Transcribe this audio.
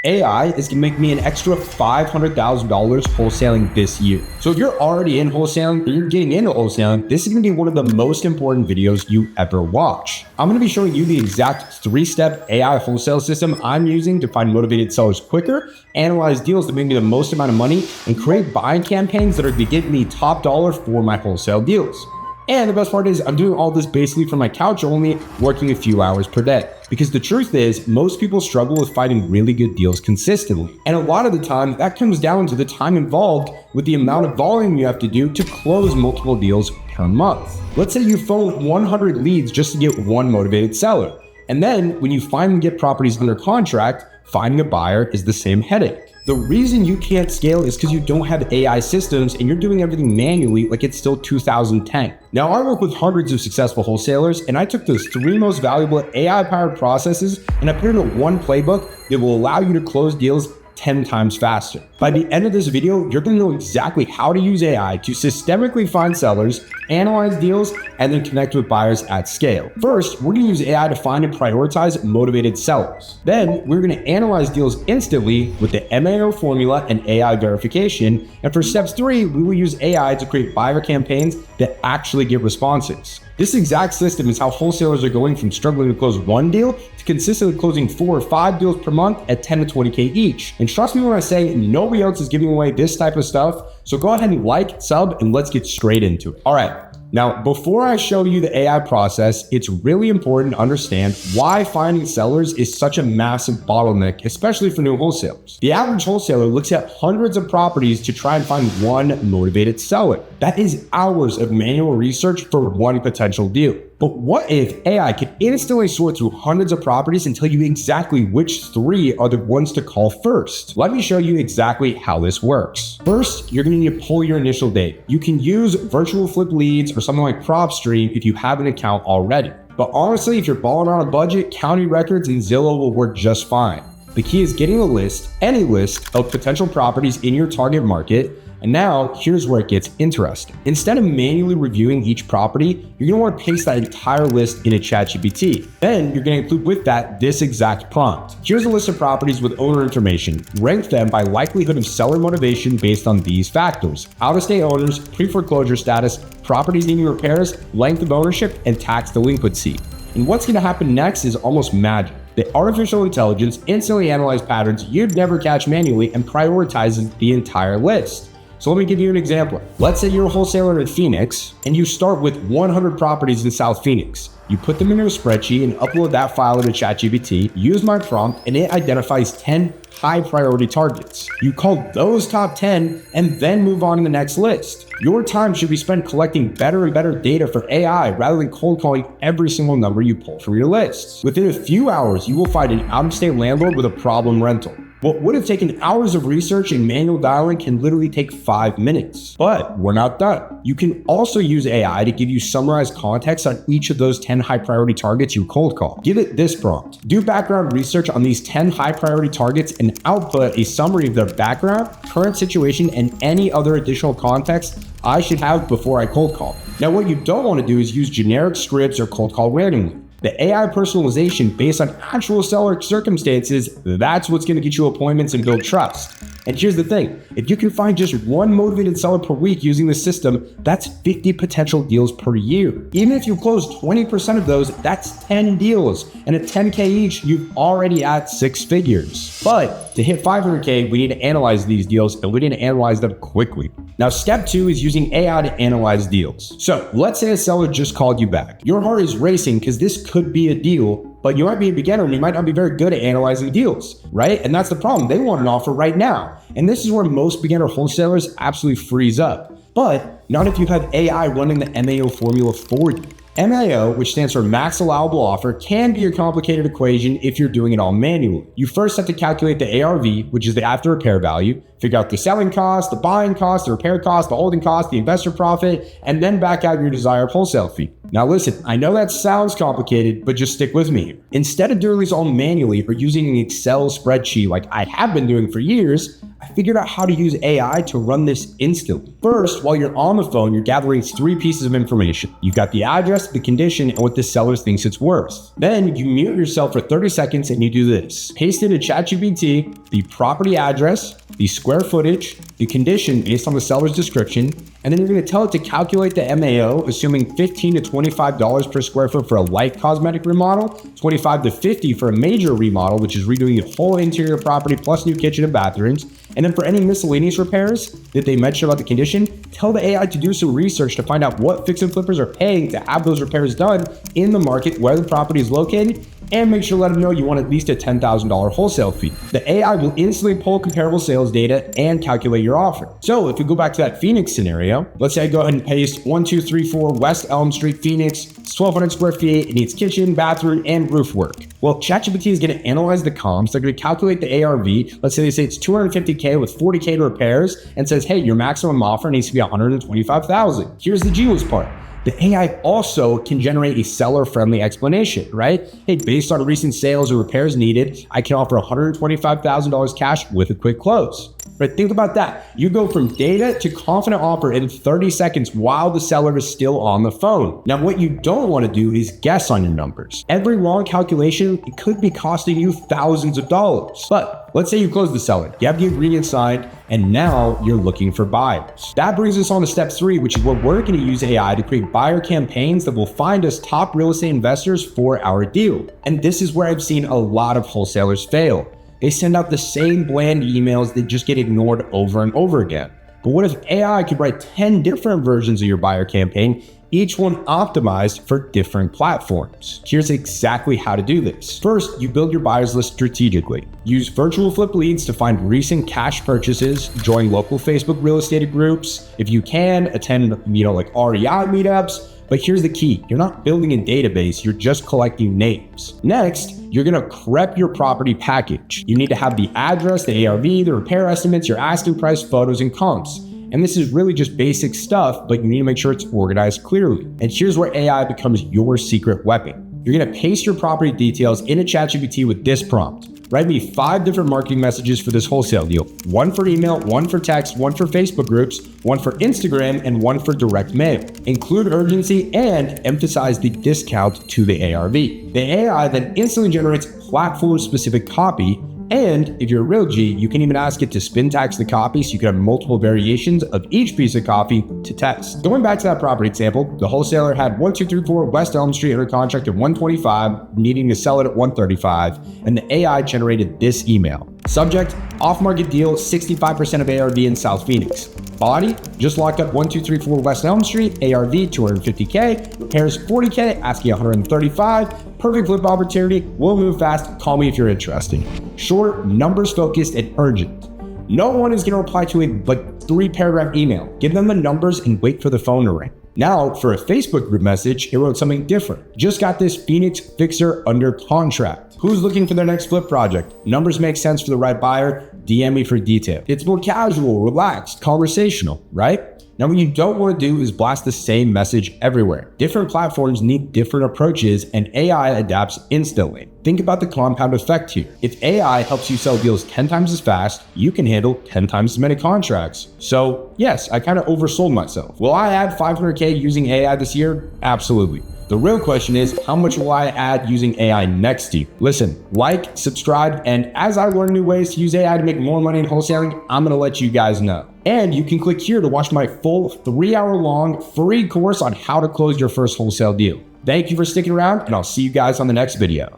AI is going to make me an extra $500,000 wholesaling this year. So if you're already in wholesaling or you're getting into wholesaling, this is going to be one of the most important videos you ever watch. I'm going to be showing you the exact 3-step AI wholesale system I'm using to find motivated sellers quicker, analyze deals that make me the most amount of money, and create buying campaigns that are going to get me top dollar for my wholesale deals. And the best part is I'm doing all this basically from my couch only, working a few hours per day. Because the truth is, most people struggle with finding really good deals consistently. And a lot of the time, that comes down to the time involved with the amount of volume you have to do to close multiple deals per month. Let's say you phone 100 leads just to get one motivated seller. And then when you finally get properties under contract, finding a buyer is the same headache. The reason you can't scale is because you don't have AI systems and you're doing everything manually like it's still 2010. Now, I work with hundreds of successful wholesalers, and I took those 3 most valuable AI-powered processes and I put it into one playbook that will allow you to close deals 10 times faster. By the end of this video, you're going to know exactly how to use AI to systemically find sellers, analyze deals, and then connect with buyers at scale. First, we're going to use AI to find and prioritize motivated sellers. Then, we're going to analyze deals instantly with the MAO formula and AI verification. And for steps 3, we will use AI to create buyer campaigns that actually get responses. This exact system is how wholesalers are going from struggling to close one deal to consistently closing 4 or 5 deals per month at 10 to 20K each. And trust me when I say nobody else is giving away this type of stuff. So go ahead and like, sub, and let's get straight into it. All right. Now, before I show you the AI process, it's really important to understand why finding sellers is such a massive bottleneck, especially for new wholesalers. The average wholesaler looks at hundreds of properties to try and find one motivated seller. That is hours of manual research for one potential deal. But what if AI could instantly sort through hundreds of properties and tell you exactly which 3 are the ones to call first? Let me show you exactly how this works. First, you're going to need to pull your initial data. You can use virtual flip leads or something like PropStream if you have an account already. But honestly, if you're balling on a budget, County Records and Zillow will work just fine. The key is getting a list, any list, of potential properties in your target market. And now, here's where it gets interesting. Instead of manually reviewing each property, you're gonna wanna paste that entire list into ChatGPT. Then you're gonna include with that this exact prompt. Here's a list of properties with owner information. Rank them by likelihood of seller motivation based on these factors: out-of-state owners, pre-foreclosure status, properties needing repairs, length of ownership, and tax delinquency. And what's gonna happen next is almost magic. The artificial intelligence instantly analyzes patterns you'd never catch manually and prioritizes the entire list. So let me give you an example. Let's say you're a wholesaler in Phoenix and you start with 100 properties in South Phoenix. You put them in your spreadsheet and upload that file into ChatGPT, use my prompt, and it identifies 10 high priority targets. You call those top 10 and then move on to the next list. Your time should be spent collecting better and better data for AI rather than cold calling every single number you pull from your lists. Within a few hours, you will find an out-of-state landlord with a problem rental. What would have taken hours of research and manual dialing can literally take 5 minutes. But we're not done. You can also use AI to give you summarized context on each of those 10 high priority targets you cold call. Give it this prompt. Do background research on these 10 high priority targets and output a summary of their background, current situation, and any other additional context I should have before I cold call. Now, what you don't want to do is use generic scripts or cold call randomly. The AI personalization based on actual seller circumstances, that's what's going to get you appointments and build trust. And here's the thing, if you can find just one motivated seller per week using the system, that's 50 potential deals per year. Even if you close 20% of those, that's 10 deals. And at 10K each, you've already at 6 figures. But to hit 500K, we need to analyze these deals and we need to analyze them quickly. Now, step 2 is using AI to analyze deals. So let's say a seller just called you back. Your heart is racing because this could be a deal, but you might be a beginner and you might not be very good at analyzing deals, right? And that's the problem. They want an offer right now. And this is where most beginner wholesalers absolutely freeze up. But not if you have AI running the MAO formula for you. MAO, which stands for max allowable offer, can be a complicated equation if you're doing it all manually. You first have to calculate the ARV, which is the after repair value, figure out the selling cost, the buying cost, the repair cost, the holding cost, the investor profit, and then back out your desired wholesale fee. Now listen, I know that sounds complicated, but just stick with me here. Instead of doing this all manually or using an Excel spreadsheet like I have been doing for years, I figured out how to use AI to run this instantly. First, while you're on the phone, you're gathering 3 pieces of information. You've got the address, the condition, and what the seller thinks it's worth. Then you mute yourself for 30 seconds and you do this. Paste into ChatGPT the property address, the square footage, the condition based on the seller's description, and then you're going to tell it to calculate the MAO, assuming $15 to $25 per square foot for a light cosmetic remodel, $25 to $50 for a major remodel, which is redoing the whole interior property plus new kitchen and bathrooms. And then for any miscellaneous repairs that they mention about the condition, tell the AI to do some research to find out what fix and flippers are paying to have those repairs done in the market where the property is located, and make sure to let them know you want at least a $10,000 wholesale fee. The AI will instantly pull comparable sales data and calculate your offer. So if we go back to that Phoenix scenario, let's say I go ahead and paste 1234 West Elm Street, Phoenix, it's 1,200 square feet, it needs kitchen, bathroom, and roof work. Well, ChatGPT is going to analyze the comps, they're going to calculate the ARV, let's say they say it's $250K with $40K to repairs, and says, hey, your maximum offer needs to be $125,000. Here's the genius part. The AI also can generate a seller-friendly explanation, right? Hey, based on recent sales or repairs needed, I can offer $125,000 cash with a quick close. Right? Think about that. You go from data to confident offer in 30 seconds while the seller is still on the phone. Now, what you don't want to do is guess on your numbers. Every wrong calculation, it could be costing you thousands of dollars. But let's say you close the seller, you have the agreement signed, and now you're looking for buyers. That brings us on to step 3, which is where we're going to use AI to create buyer campaigns that will find us top real estate investors for our deal. And this is where I've seen a lot of wholesalers fail. They send out the same bland emails that just get ignored over and over again. But what if AI could write 10 different versions of your buyer campaign, each one optimized for different platforms? Here's exactly how to do this. First, you build your buyers list strategically. Use virtual flip leads to find recent cash purchases, join local Facebook real estate groups. If you can, attend, like REI meetups. But here's the key, you're not building a database, you're just collecting names. Next, you're gonna prep your property package. You need to have the address, the ARV, the repair estimates, your asking price, photos, and comps. And this is really just basic stuff, but you need to make sure it's organized clearly. And here's where AI becomes your secret weapon. You're gonna paste your property details into ChatGPT with this prompt. Write me 5 different marketing messages for this wholesale deal. 1 for email, 1 for text, 1 for Facebook groups, 1 for Instagram, and 1 for direct mail. Include urgency and emphasize the discount to the ARV. The AI then instantly generates platform-specific copy. And if you're a real G, you can even ask it to spin tax the copy so you can have multiple variations of each piece of copy to test. Going back to that property example, the wholesaler had 1234 West Elm Street under contract at $125, needing to sell it at $135, and the AI generated this email. Subject, off-market deal, 65% of ARV in South Phoenix. Body, just locked up 1234 West Elm Street, ARV 250K, repairs 40K, asking 135, perfect flip opportunity, will move fast, call me if you're interested. Short, numbers focused, and urgent. No one is going to reply to a 3-paragraph email. Give them the numbers and wait for the phone to ring. Now, for a Facebook group message, it wrote something different. Just got this Phoenix fixer under contract. Who's looking for their next flip project? Numbers make sense for the right buyer. DM me for detail. It's more casual, relaxed, conversational, right? Now, what you don't want to do is blast the same message everywhere. Different platforms need different approaches, and AI adapts instantly. Think about the compound effect here. If AI helps you sell deals 10 times as fast, you can handle 10 times as many contracts. So yes, I kind of oversold myself. Will I add 500K using AI this year? Absolutely. The real question is, how much will I add using AI next year? Listen, like, subscribe, and as I learn new ways to use AI to make more money in wholesaling, I'm gonna let you guys know. And you can click here to watch my full 3-hour-long free course on how to close your first wholesale deal. Thank you for sticking around, and I'll see you guys on the next video.